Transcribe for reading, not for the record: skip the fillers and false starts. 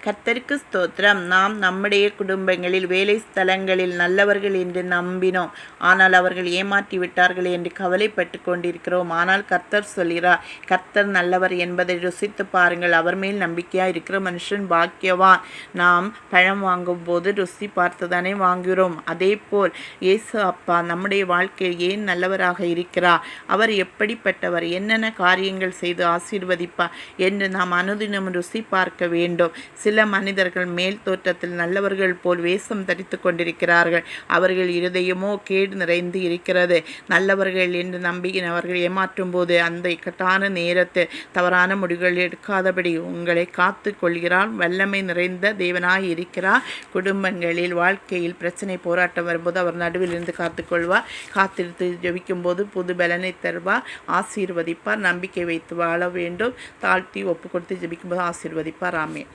கர்த்தருக்கு ஸ்தோத்திரம். நாம் நம்முடைய குடும்பங்களில் வேலை ஸ்தலங்களில் நல்லவர்கள் என்று நம்பினோம், ஆனால் அவர்கள் ஏமாற்றி விட்டார்கள் என்று கவலைப்பட்டு கொண்டிருக்கிறோம். ஆனால் கர்த்தர் சொல்கிறார், கர்த்தர் நல்லவர் என்பதை ருசித்து பாருங்கள். அவர் மேல் நம்பிக்கையாக இருக்கிற மனுஷன் பாக்கியவான். நாம் பழம் வாங்கும் போது ருசி பார்த்துதானே வாங்குகிறோம். அதே போல் இயேசு அப்பா நம்முடைய வாழ்க்கையில் ஏன் நல்லவராக இருக்கிறார், அவர் எப்படிப்பட்டவர், என்னென்ன காரியங்கள் செய்து ஆசீர்வதிப்பார் என்று நாம் அனுதினம் ருசி பார்க்க வேண்டும். சில மனிதர்கள் மேல் தோற்றத்தில் நல்லவர்கள் போல் வேஷம் தரித்து கொண்டிருக்கிறார்கள். அவர்கள் இருதயமோ கேடு நிறைந்து இருக்கிறது. நல்லவர்கள் என்று நம்பினவர்கள் ஏமாற்றும் போது அந்த இக்கட்டான நேரத்தில் தவறான முடிவுகள் எடுக்காதபடி உங்களை காத்து கொள்கிறார். வல்லமை நிறைந்த தேவனாய் இருக்கிறார். குடும்பங்களில் வாழ்க்கையில் பிரச்சனை போராட்டம் வரும்போது அவர் நடுவில் இருந்து காத்துக்கொள்வார். காத்திருத்து ஜெபிக்கும் போது புது பலனை தருவார், ஆசீர்வதிப்பார். நம்பிக்கை வைத்து வாழ வேண்டும். தாழ்த்தி ஒப்பு கொடுத்து ஜெபிக்கும் போது ஆசீர்வதிப்பார். ஆமென்.